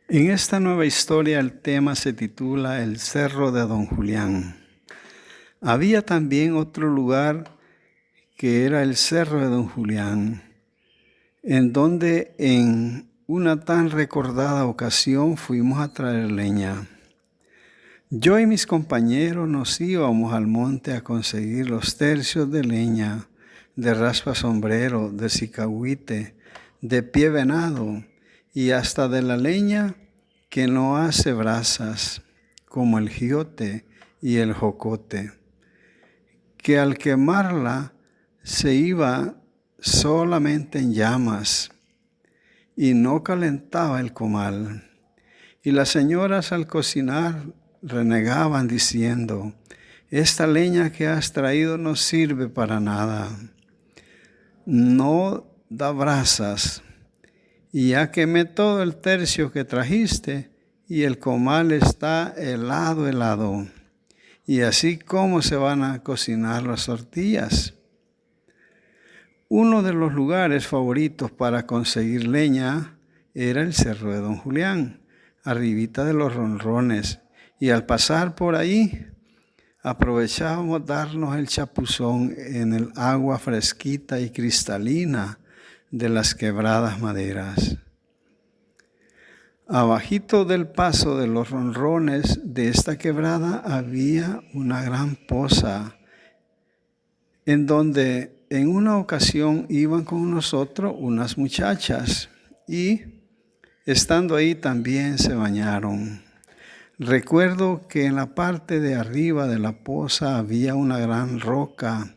En esta nueva historia el tema se titula El Cerro de Don Julián. Había también otro lugar que era el Cerro de Don Julián, en donde en una tan recordada ocasión fuimos a traer leña. Yo y mis compañeros nos íbamos al monte a conseguir los tercios de leña, de raspa sombrero, de cicahuite, de pie venado y hasta de la leña que no hace brasas, como el giote y el jocote, que al quemarla se iba solamente en llamas y no calentaba el comal. Y las señoras al cocinar renegaban diciendo: esta leña que has traído no sirve para nada, no da brasas, y ya quemé todo el tercio que trajiste y el comal está helado. Y así, ¿cómo se van a cocinar las tortillas? Uno de los lugares favoritos para conseguir leña era el Cerro de Don Julián, arribita de los Ronrones, y al pasar por ahí aprovechábamos darnos el chapuzón en el agua fresquita y cristalina de las quebradas maderas. Abajito del paso de los Ronrones de esta quebrada había una gran poza, en donde en una ocasión iban con nosotros unas muchachas y estando ahí también se bañaron. Recuerdo que en la parte de arriba de la poza había una gran roca,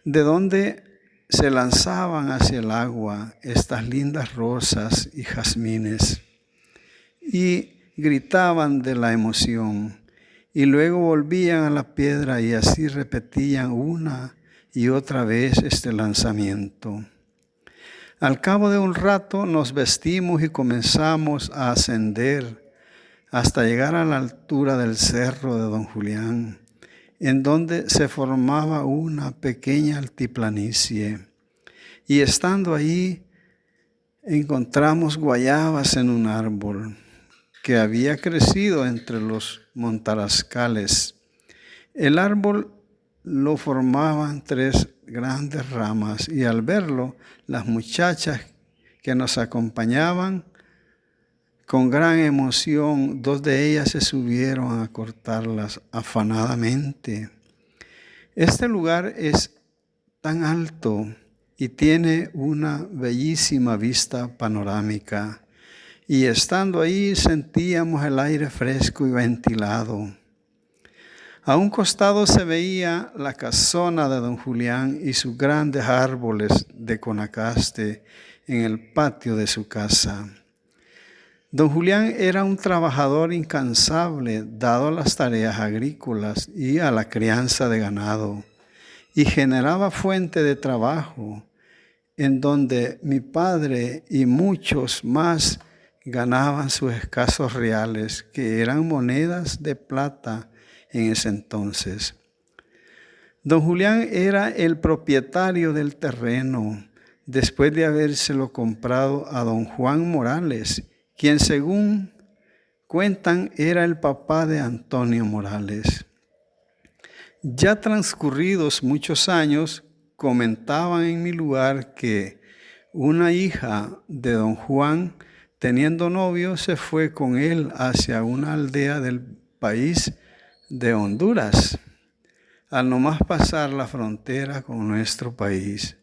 de donde se lanzaban hacia el agua estas lindas rosas y jazmines, y gritaban de la emoción, y luego volvían a la piedra y así repetían una y otra vez este lanzamiento. Al cabo de un rato nos vestimos y comenzamos a ascender hasta llegar a la altura del Cerro de Don Julián, en donde se formaba una pequeña altiplanicie. Y estando allí, encontramos guayabas en un árbol que había crecido entre los montarascales. El árbol lo formaban 3 grandes ramas, y al verlo, las muchachas que nos acompañaban, con gran emoción, 2 de ellas se subieron a cortarlas afanadamente. Este lugar es tan alto y tiene una bellísima vista panorámica, y estando ahí sentíamos el aire fresco y ventilado. A un costado se veía la casona de Don Julián y sus grandes árboles de conacaste en el patio de su casa. Don Julián era un trabajador incansable, dado a las tareas agrícolas y a la crianza de ganado, y generaba fuente de trabajo, en donde mi padre y muchos más ganaban sus escasos reales, que eran monedas de plata en ese entonces. Don Julián era el propietario del terreno, después de habérselo comprado a don Juan Morales, quien según cuentan era el papá de Antonio Morales. Ya transcurridos muchos años, comentaban en mi lugar que una hija de don Juan, teniendo novio, se fue con él hacia una aldea del país de Honduras, al nomás pasar la frontera con nuestro país.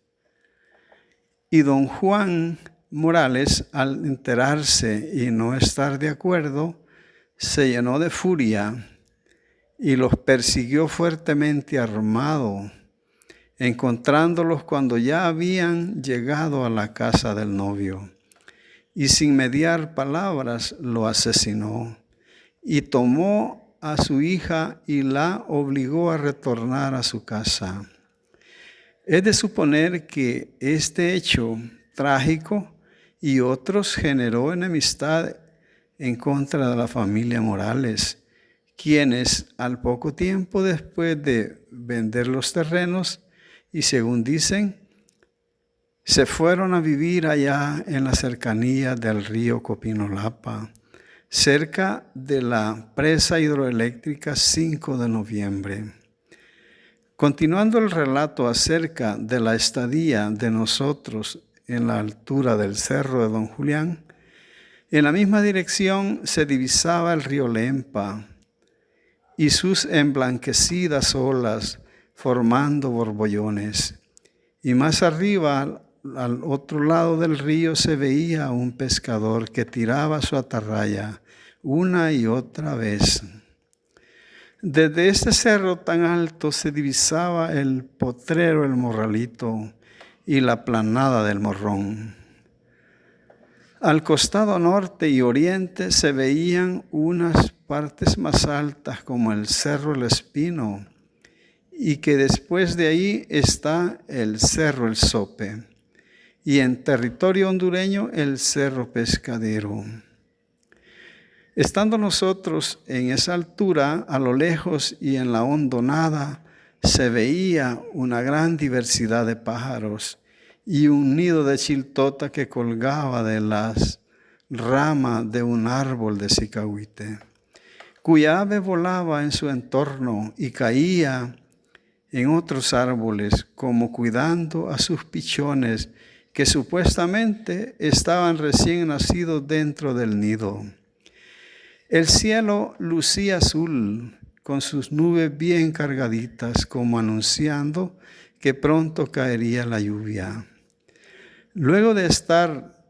Y don Juan Morales, al enterarse y no estar de acuerdo, se llenó de furia y los persiguió fuertemente armado, encontrándolos cuando ya habían llegado a la casa del novio. Y sin mediar palabras lo asesinó, y tomó a su hija y la obligó a retornar a su casa. Es de suponer que este hecho trágico y otros generó enemistad en contra de la familia Morales, quienes al poco tiempo después de vender los terrenos y según dicen, Se fueron a vivir allá en la cercanía del río Copinolapa, cerca de la presa hidroeléctrica 5 de noviembre. Continuando el relato acerca de la estadía de nosotros en la altura del cerro de Don Julián, en la misma dirección se divisaba el río Lempa y sus emblanquecidas olas formando borbollones. Y más arriba, al otro lado del río, se veía un pescador que tiraba su atarraya una y otra vez. Desde este cerro tan alto se divisaba el potrero El Morralito y la planada del Morrón. Al costado norte y oriente se veían unas partes más altas como el Cerro El Espino, y que después de ahí está el Cerro El Sope, y en territorio hondureño el Cerro Pescadero. Estando nosotros en esa altura, a lo lejos y en la hondonada, se veía una gran diversidad de pájaros y un nido de chiltota que colgaba de las ramas de un árbol de sicahuite, cuya ave volaba en su entorno y caía en otros árboles, como cuidando a sus pichones que supuestamente estaban recién nacidos dentro del nido. El cielo lucía azul, con sus nubes bien cargaditas, como anunciando que pronto caería la lluvia. Luego de estar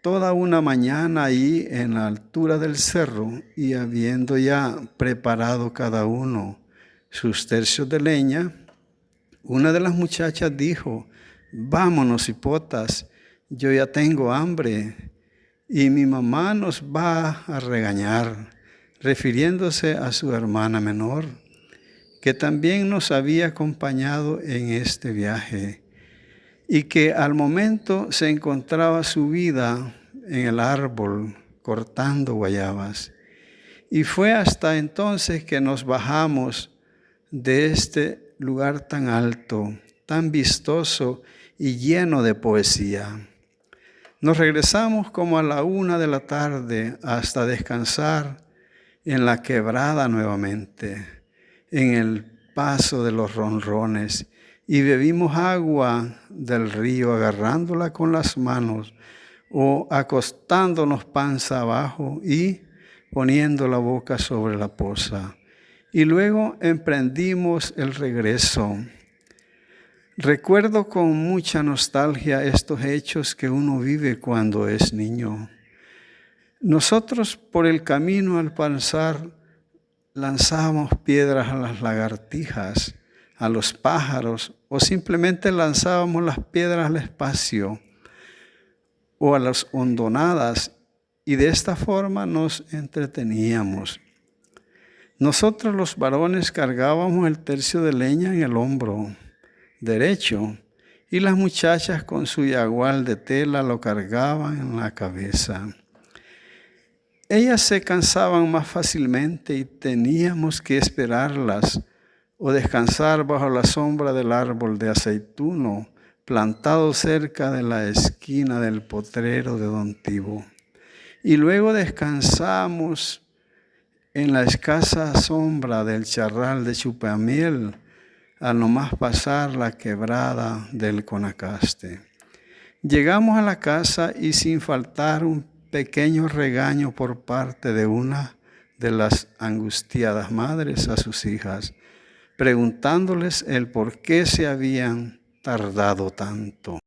toda una mañana ahí en la altura del cerro y habiendo ya preparado cada uno sus tercios de leña, una de las muchachas dijo: vámonos, hipotas, yo ya tengo hambre y mi mamá nos va a regañar, refiriéndose a su hermana menor, que también nos había acompañado en este viaje y que al momento se encontraba subida en el árbol cortando guayabas. Y fue hasta entonces que nos bajamos de este lugar tan alto, tan vistoso y lleno de poesía. Nos regresamos como a la 1 de la tarde hasta descansar en la quebrada nuevamente, en el paso de los ronrones, y bebimos agua del río agarrándola con las manos o acostándonos panza abajo y poniendo la boca sobre la poza. Y luego emprendimos el regreso. Recuerdo con mucha nostalgia estos hechos que uno vive cuando es niño. Nosotros por el camino al pasar lanzábamos piedras a las lagartijas, a los pájaros, o simplemente lanzábamos las piedras al espacio o a las hondonadas, y de esta forma nos entreteníamos. Nosotros los varones cargábamos el tercio de leña en el hombro derecho y las muchachas con su yagual de tela lo cargaban en la cabeza. Ellas se cansaban más fácilmente y teníamos que esperarlas o descansar bajo la sombra del árbol de aceituno plantado cerca de la esquina del potrero de Don Tibo. Y luego descansamos en la escasa sombra del charral de Chupamiel al nomás pasar la quebrada del Conacaste. Llegamos a la casa y sin faltar un pequeño regaño por parte de una de las angustiadas madres a sus hijas, preguntándoles el por qué se habían tardado tanto.